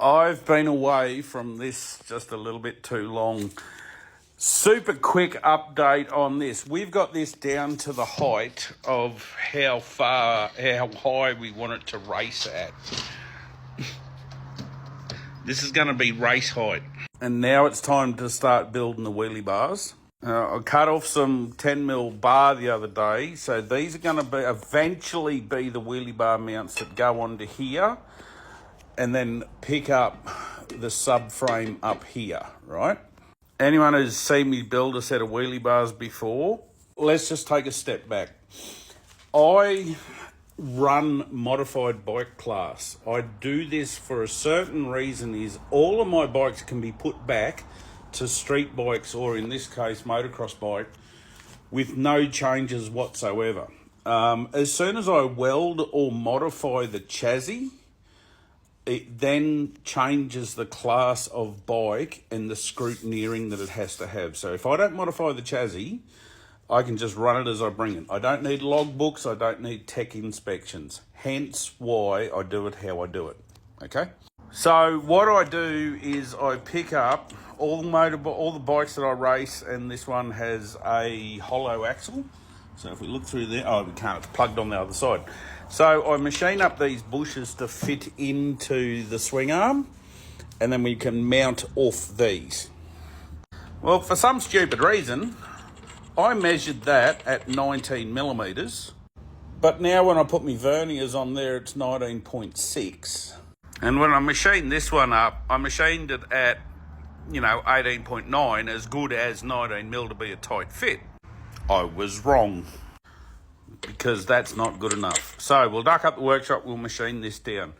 I've been away from this just a little bit too long. Super quick update on this. We've got this down to the height of how high we want it to race at. This is going to be race height. And now it's time to start building the wheelie bars. I cut off some 10mm bar the other day, so these are going to eventually be the wheelie bar mounts that go onto here and then pick up the subframe up here, right? Anyone who's seen me build a set of wheelie bars before, let's just take a step back. I run modified bike class. I do this for a certain reason, is all of my bikes can be put back to street bikes, or in this case motocross bike, with no changes whatsoever. As soon as I weld or modify the chassis, it then changes the class of bike and the scrutineering that it has to have. So if I don't modify the chassis, I can just run it as I bring it. I don't need logbooks, I don't need tech inspections. Hence why I do it how I do it, okay? So what I do is I pick up all the bikes that I race, and this one has a hollow axle. So if we look through there, we can't, it's plugged on the other side. So I machine up these bushes to fit into the swing arm, and then we can mount off these. Well, for some stupid reason, I measured that at 19mm, but now when I put my verniers on there, it's 19.6. And when I machined this one up, I machined it at, 18.9, as good as 19mm to be a tight fit. I was wrong, because that's not good enough. So we'll duck up the workshop, we'll machine this down.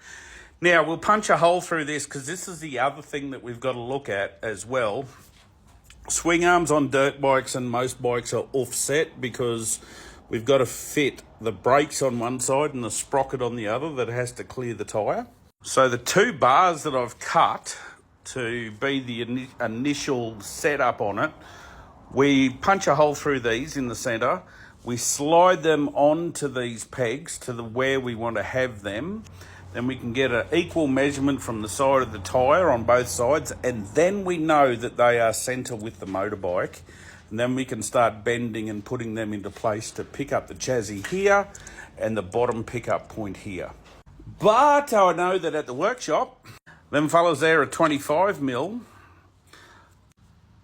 Now we'll punch a hole through this, because this is the other thing that we've got to look at as well. Swing arms on dirt bikes and most bikes are offset, because we've got to fit the brakes on one side and the sprocket on the other that has to clear the tyre. So the two bars that I've cut to be the initial setup on it, we punch a hole through these in the centre, we slide them onto these pegs to where we want to have them, then we can get an equal measurement from the side of the tyre on both sides, and then we know that they are centre with the motorbike, and then we can start bending and putting them into place to pick up the chassis here and the bottom pickup point here. But I know that at the workshop, them fellas there are 25mm.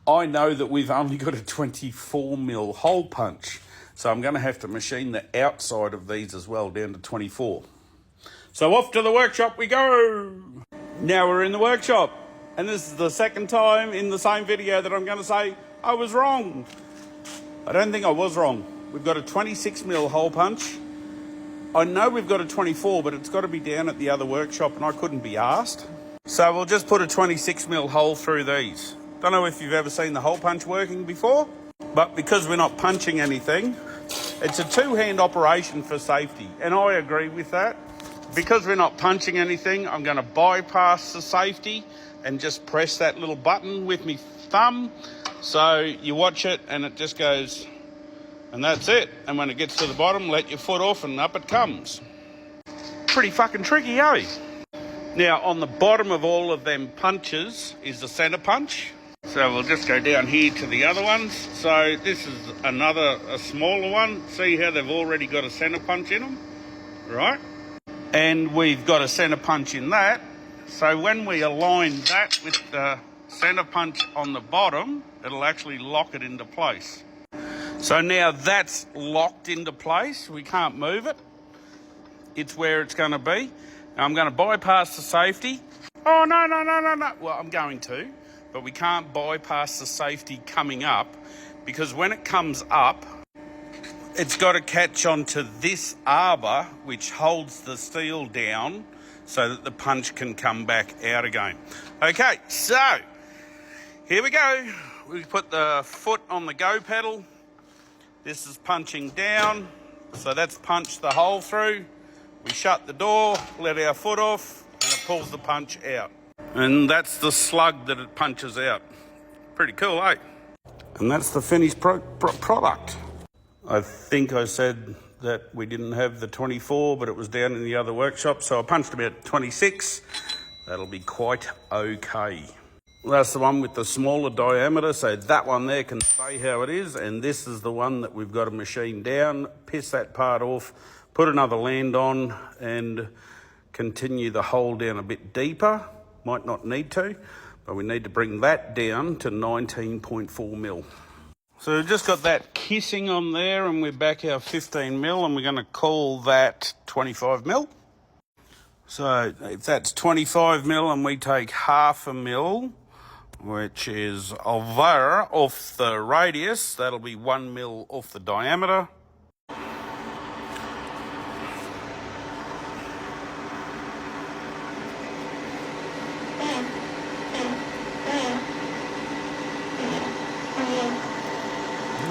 I know that we've only got a 24mm hole punch, so I'm going to have to machine the outside of these as well down to 24. So off to the workshop we go. Now we're in the workshop, and this is the second time in the same video that I'm going to say I was wrong. I don't think I was wrong. We've got a 26mm hole punch. I know we've got a 24, but it's got to be down at the other workshop, and I couldn't be asked. So we'll just put a 26mm hole through these. Don't know if you've ever seen the hole punch working before, but because we're not punching anything, it's a two-hand operation for safety, and I agree with that. Because we're not punching anything, I'm going to bypass the safety and just press that little button with my thumb. So you watch it and it just goes, and that's it. And when it gets to the bottom, let your foot off and up it comes. Pretty fucking tricky, eh? Now, on the bottom of all of them punches is the centre punch. So we'll just go down here to the other ones. So this is a smaller one. See how they've already got a centre punch in them, right? And we've got a centre punch in that. So when we align that with the centre punch on the bottom, it'll actually lock it into place. So now that's locked into place. We can't move it. It's where it's going to be. Now I'm going to bypass the safety. Oh, no. Well, I'm going to, but we can't bypass the safety coming up, because when it comes up, it's got to catch onto this arbor, which holds the steel down so that the punch can come back out again. Okay, so here we go. We put the foot on the go pedal. This is punching down. So that's punched the hole through. We shut the door, let our foot off, and it pulls the punch out. And that's the slug that it punches out. Pretty cool, eh? And that's the finished product. I think I said that we didn't have the 24, but it was down in the other workshop. So I punched about 26, That'll be quite okay. That's the one with the smaller diameter, so that one there can stay how it is, and this is the one that we've got to machine down, piss that part off, put another land on, and continue the hole down a bit deeper. Might not need to, but we need to bring that down to 19.4 mil. So we've just got that kissing on there, and we're back our 15 mil, and we're going to call that 25 mil. So if that's 25 mil and we take half a mil, which is over off the radius, that'll be 1 mil off the diameter.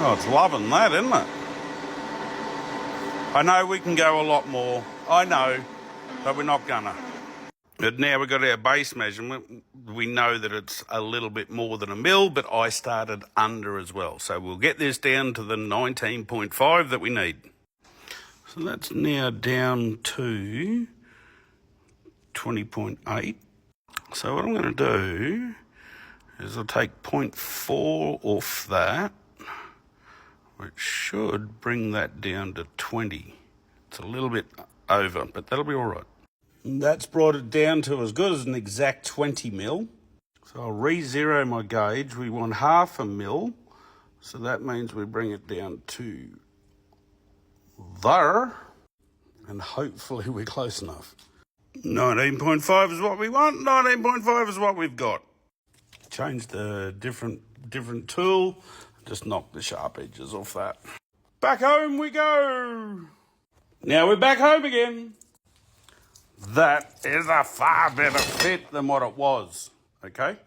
Oh, it's loving that, isn't it? I know we can go a lot more. I know, but we're not gonna. But now we've got our base measurement. We know that it's a little bit more than a mil, but I started under as well. So we'll get this down to the 19.5 that we need. So that's now down to 20.8. So what I'm going to do is I'll take 0.4 off that, which should bring that down to 20. It's a little bit over, but that'll be all right. And that's brought it down to as good as an exact 20 mil. So I'll re-zero my gauge. We want half a mil. So that means we bring it down to there. And hopefully we're close enough. 19.5 is what we want. 19.5 is what we've got. Change the different tool. Just knock the sharp edges off that. Back home we go. Now we're back home again. That is a far better fit than what it was, okay?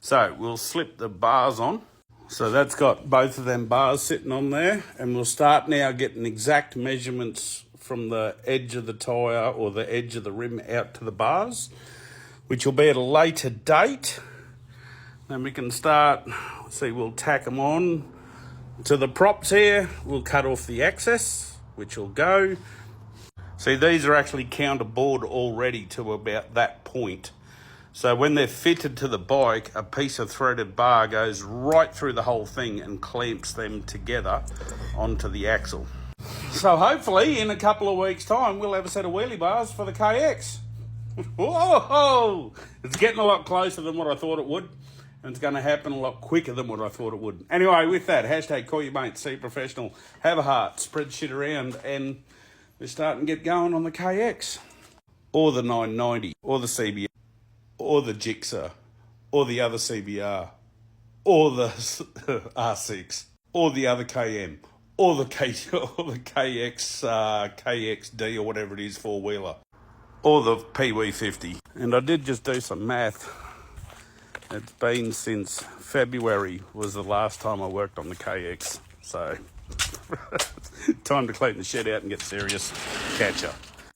So we'll slip the bars on. So that's got both of them bars sitting on there, and we'll start now getting exact measurements from the edge of the tyre or the edge of the rim out to the bars, which will be at a later date. Then we can start, see, we'll tack them on to the props here. We'll cut off the excess, which will go. See, these are actually counterbored already to about that point. So when they're fitted to the bike, a piece of threaded bar goes right through the whole thing and clamps them together onto the axle. So hopefully in a couple of weeks' time, we'll have a set of wheelie bars for the KX. Whoa! It's getting a lot closer than what I thought it would. And it's going to happen a lot quicker than what I thought it would. Anyway, with that, hashtag call your mate, see professional, have a heart, spread shit around, and we're starting to get going on the KX. Or the 990, or the CBR, or the Gixxer, or the other CBR, or the R6, or the other KM, or the KX, KXD, or whatever it is, four-wheeler, or the PW50. And I did just do some math. It's been since February was the last time I worked on the KX. So, time to clean the shed out and get serious. Catch ya.